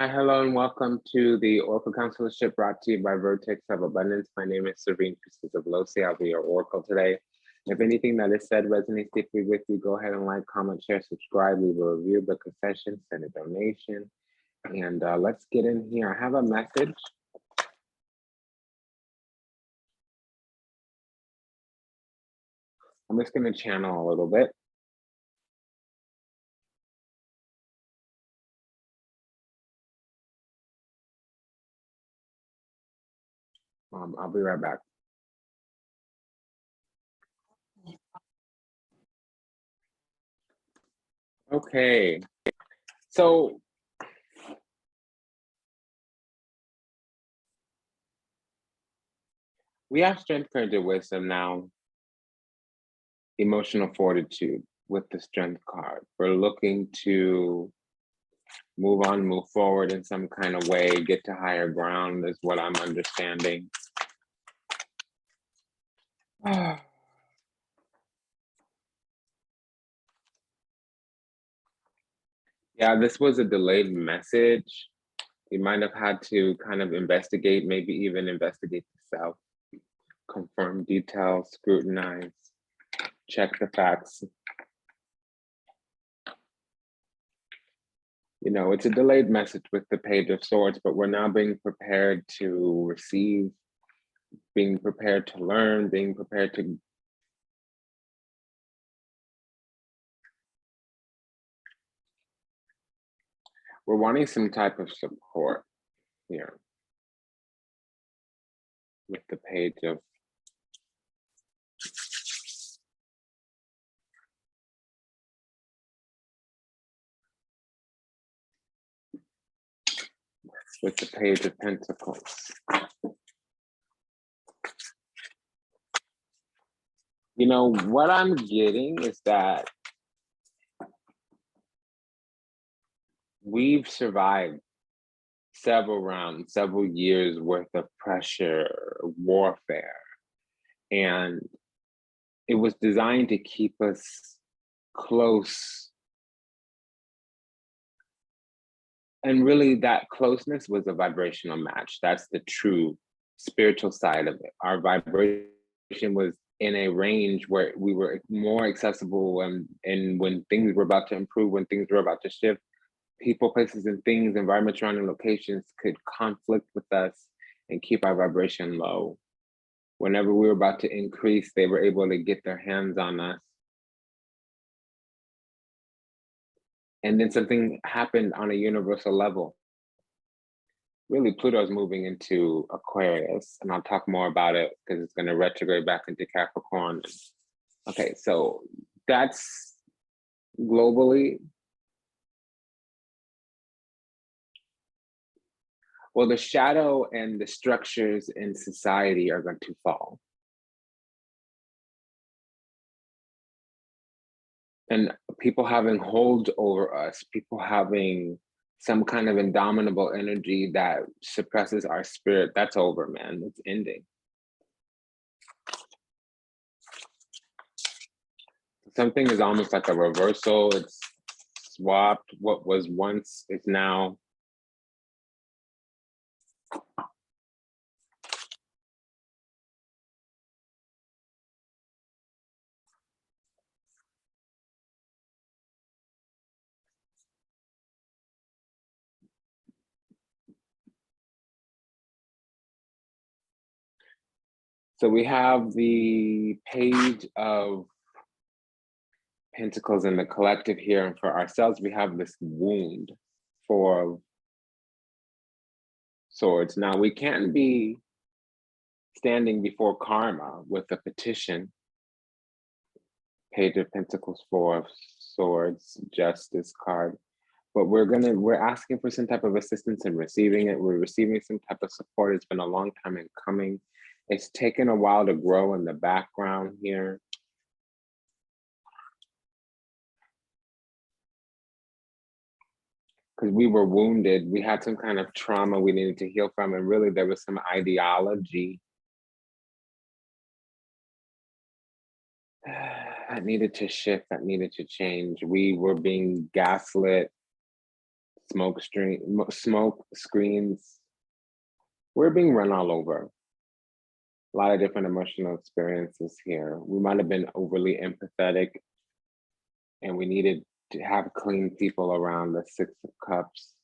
Hi, hello, and welcome to the Oracle Counselorship brought to you by Vertex of Abundance. My name is Serene Priestess of Losi. I'll be your Oracle today. If anything that is said resonates deeply with you, go ahead and like, comment, share, subscribe, leave a review, book a session, send a donation, and let's get in here. I have a message. I'm just going to channel a little bit. I'll be right back. Okay, so we have strength, courage, and wisdom now. Emotional fortitude with the strength card. We're looking to move on, move forward in some kind of way, get to higher ground is what I'm understanding. Yeah, this was a delayed message. You might have had to kind of investigate, maybe even investigate the self, confirm details, scrutinize, check the facts. You know, it's a delayed message with the Page of Swords, but we're now being prepared to receive, being prepared to learn, being prepared to we're wanting some type of support here with the Page of Page of Pentacles. You know, what I'm getting is that we've survived several rounds, several years worth of pressure, warfare, and it was designed to keep us close. And really that closeness was a vibrational match. That's the true spiritual side of it. Our vibration was in a range where we were more accessible, and when things were about to improve, when things were about to shift, people, places, and things, environments, surrounding locations could conflict with us and keep our vibration low. Whenever we were about to increase, they were able to get their hands on us. And then something happened on a universal level. Really, Pluto's moving into Aquarius, and I'll talk more about it because it's going to retrograde back into Capricorn. Okay, so that's globally. Well, the shadow and the structures in society are going to fall. And people having hold over us, people having some kind of indomitable energy that suppresses our spirit, that's over, man. It's ending. Something is almost like a reversal. It's swapped. What was once is now. So we have the Page of Pentacles in the collective here, and for ourselves, we have this wound for Swords. Now, we can't be standing before karma with a petition. Page of Pentacles, Four of Swords, Justice card. But we're asking for some type of assistance in receiving it. We're receiving some type of support. It's been a long time in coming. It's taken a while to grow in the background here. Because we were wounded, we had some kind of trauma we needed to heal from, and really there was some ideology that needed to shift, that needed to change. We were being gaslit, smoke screens. We're being run all over. A lot of different emotional experiences here. We might have been overly empathetic and we needed to have clean people around the Six of Cups.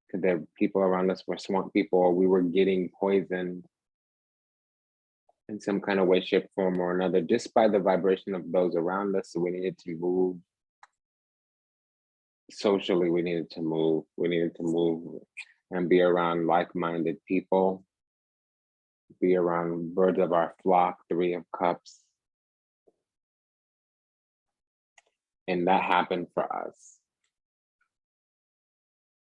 Because the people around us were swamp people, or we were getting poisoned in some kind of way, shape, form, or another, just by the vibration of those around us. So we needed to move. Socially, we needed to move. We needed to move and be around like-minded people, be around birds of our flock, Three of Cups. And that happened for us.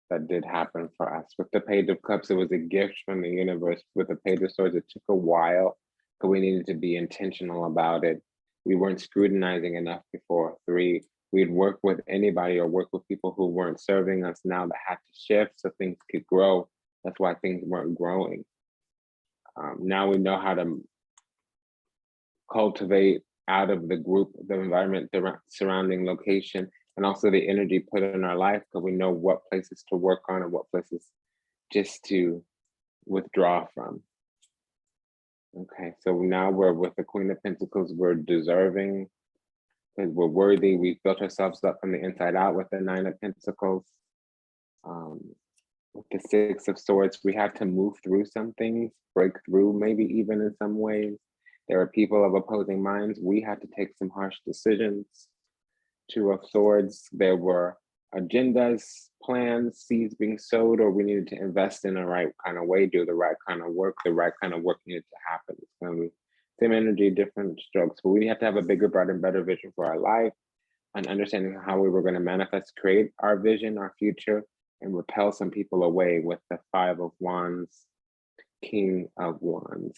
That did happen for us. With the Page of Cups, it was a gift from the universe. With the Page of Swords, it took a while, but we needed to be intentional about it. We weren't scrutinizing enough before. Three, we'd work with anybody or work with people who weren't serving us now that had to shift so things could grow. That's why things weren't growing. Now we know how to cultivate out of the group, the environment, the surrounding location, and also the energy put in our life, because we know what places to work on and what places just to withdraw from. Okay, so now we're with the Queen of Pentacles, we're deserving, because we're worthy. We've built ourselves up from the inside out with the Nine of Pentacles. With the Six of Swords, we had to move through some things, break through maybe even in some ways. There are people of opposing minds. We had to take some harsh decisions. Two of Swords, there were agendas, plans, seeds being sowed, or we needed to invest in the right kind of way, do the right kind of work. The right kind of work needed to happen. It's going to be same energy, different strokes, but we have to have a bigger, brighter, and better vision for our life and understanding how we were going to manifest, create our vision, our future, and repel some people away with the Five of Wands, King of Wands.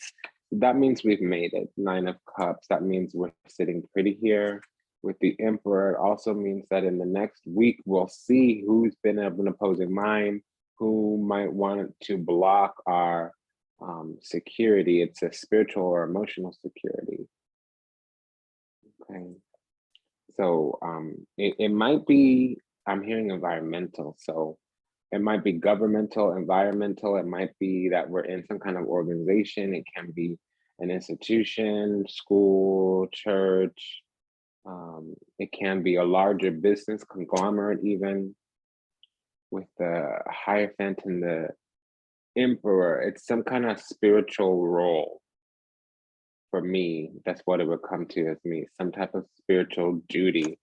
That means we've made it. Nine of Cups, that means we're sitting pretty here. With the Emperor, it also means that in the next week, we'll see who's been of an opposing mind, who might want to block our security. It's a spiritual or emotional security. Okay. So it might be, I'm hearing environmental. So it might be governmental, environmental. It might be that we're in some kind of organization. It can be an institution, school, church. It can be a larger business conglomerate, even with the Hierophant and the Emperor. It's some kind of spiritual role. For me, that's what it would come to as me, some type of spiritual duty.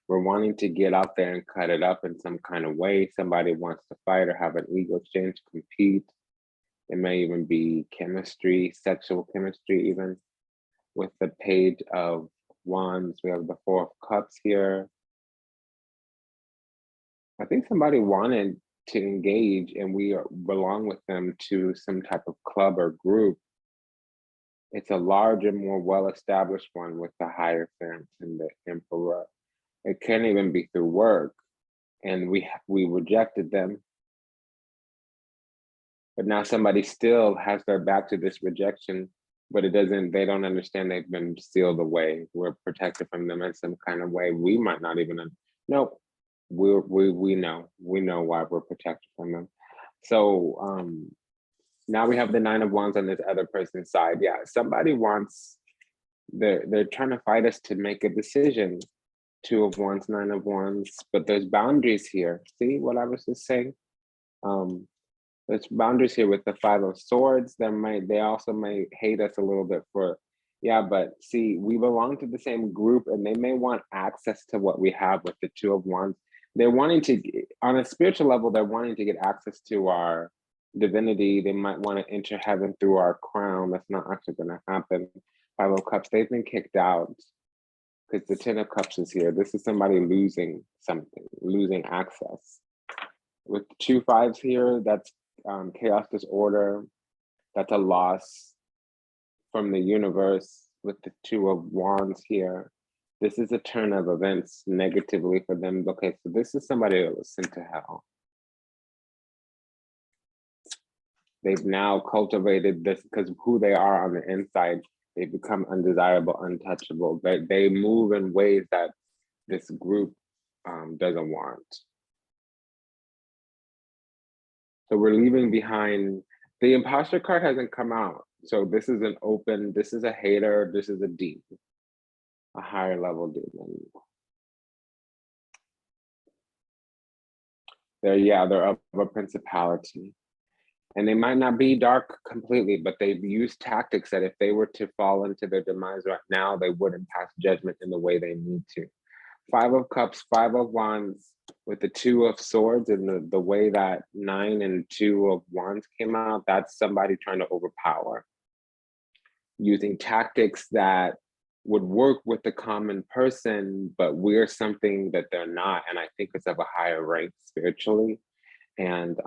We're wanting to get out there and cut it up in some kind of way. Somebody wants to fight or have an ego exchange, compete. It may even be chemistry, sexual chemistry even. With the Page of Wands, we have the Four of Cups here. I think somebody wanted to engage and we belong with them to some type of club or group. It's a larger, more well-established one with the Hierophant and the Emperor. It can't even be through work. And we rejected them. But now somebody still has their back to this rejection, but they don't understand they've been sealed away. We're protected from them in some kind of way. We might not even know. We know why we're protected from them. So now we have the Nine of Wands on this other person's side. Yeah, somebody wants, they're trying to fight us to make a decision. Two of Wands, Nine of Wands, but there's boundaries here. See what I was just saying? There's boundaries here with the Five of Swords. They also may hate us a little bit for, yeah, but see, we belong to the same group and they may want access to what we have with the Two of Wands. They're wanting to, on a spiritual level, they're wanting to get access to our divinity. They might want to enter heaven through our crown. That's not actually going to happen. Five of Cups, they've been kicked out because the Ten of Cups is here. This is somebody losing something, losing access. With the two fives here, that's chaos, disorder. That's a loss from the universe. With the Two of Wands here, this is a turn of events negatively for them. Okay, so this is somebody that was sent to hell. They've now cultivated this because of who they are on the inside. They become undesirable, untouchable. They move in ways that this group doesn't want. So we're leaving behind, the imposter card hasn't come out. So this is an open, this is a hater, this is a demon, a higher level demon. They're of a principality. And they might not be dark completely, but they've used tactics that if they were to fall into their demise right now, they wouldn't pass judgment in the way they need to. 5 of Cups, 5 of Wands, with the 2 of Swords, and the way that 9 and 2 of Wands came out, that's somebody trying to overpower, using tactics that would work with the common person, but we're something that they're not. And I think it's of a higher rank spiritually. And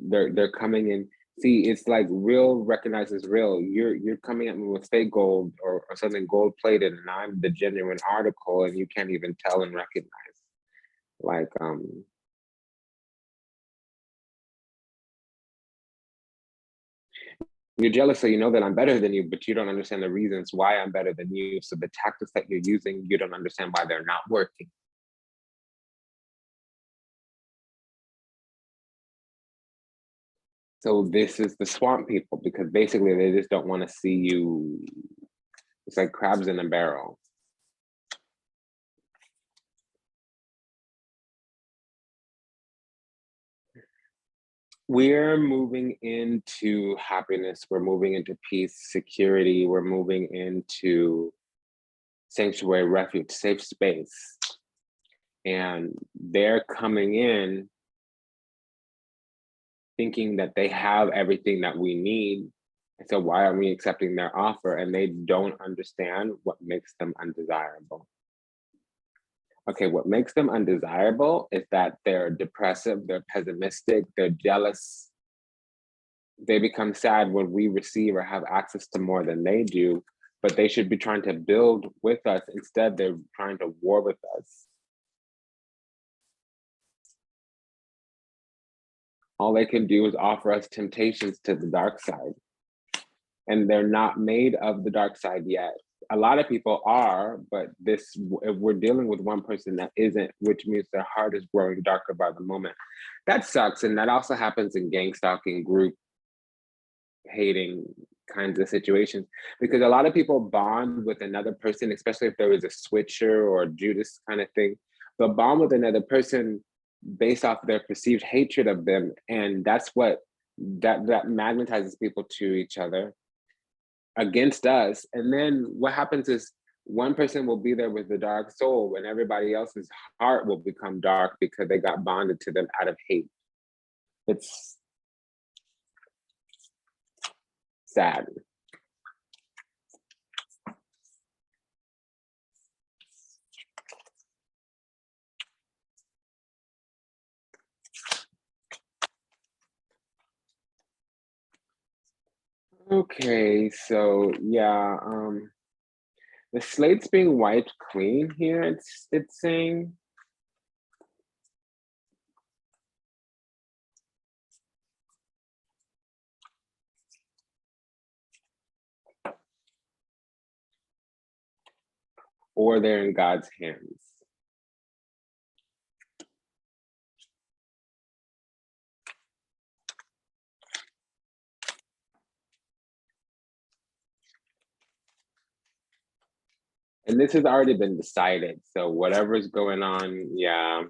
they're coming in. See, it's like real recognizes real. You're coming at me with fake gold or something gold plated, and I'm the genuine article, and you can't even tell and recognize. Like you're jealous, so you know that I'm better than you, but you don't understand the reasons why I'm better than you. So the tactics that you're using, you don't understand why they're not working. So this is the swamp people, because basically they just don't want to see you. It's like crabs in a barrel. We're moving into happiness. We're moving into peace, security. We're moving into sanctuary, refuge, safe space. And they're coming in thinking that they have everything that we need. So why are we accepting their offer? And they don't understand what makes them undesirable. Okay, what makes them undesirable is that they're depressive, they're pessimistic, they're jealous. They become sad when we receive or have access to more than they do, but they should be trying to build with us. Instead, they're trying to war with us. All they can do is offer us temptations to the dark side. And they're not made of the dark side yet. A lot of people are, but this, if we're dealing with one person that isn't, which means their heart is growing darker by the moment. That sucks. And that also happens in gang stalking, group hating kinds of situations, because a lot of people bond with another person, especially if there was a switcher or Judas kind of thing. They'll bond with another person based off their perceived hatred of them. And that's what, that magnetizes people to each other against us. And then what happens is one person will be there with the dark soul and everybody else's heart will become dark because they got bonded to them out of hate. It's sad. Okay, so yeah, the slate's being wiped clean here, it's saying. Or they're in God's hands. And this has already been decided. So whatever's going on, yeah.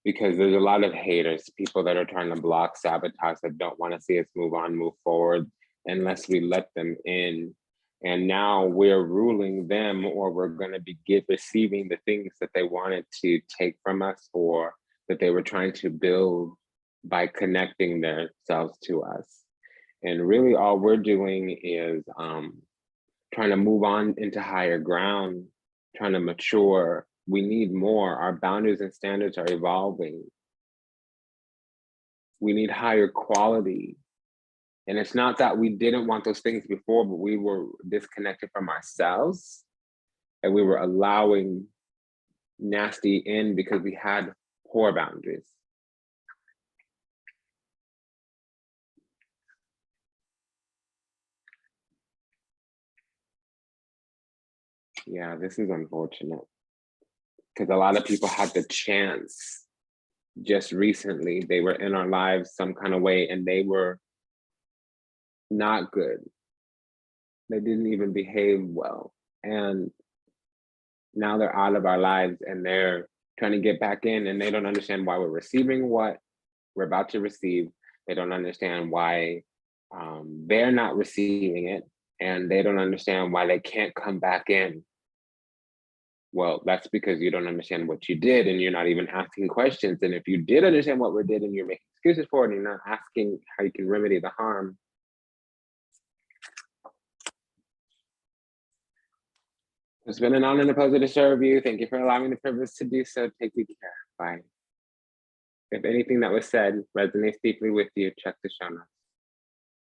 Because there's a lot of haters, people that are trying to block, sabotage, that don't want to see us move on, move forward, unless we let them in. And now we're ruling them, or we're going to be receiving the things that they wanted to take from us, or that they were trying to build by connecting themselves to us. And really all we're doing is trying to move on into higher ground, trying to mature. We need more. Our boundaries and standards are evolving. We need higher quality. And it's not that we didn't want those things before, but we were disconnected from ourselves and we were allowing nasty in because we had poor boundaries. Yeah, this is unfortunate because a lot of people had the chance just recently. They were in our lives some kind of way and they were not good. They didn't even behave well. And now they're out of our lives and they're trying to get back in, and they don't understand why we're receiving what we're about to receive. They don't understand why they're not receiving it, and they don't understand why they can't come back in. Well, that's because you don't understand what you did and you're not even asking questions. And if you did understand what we did and you're making excuses for it and you're not asking how you can remedy the harm, it's been an honor and a pleasure to serve you. Thank you for allowing me the privilege to do so. Take good care. Bye. If anything that was said resonates deeply with you, check the show notes.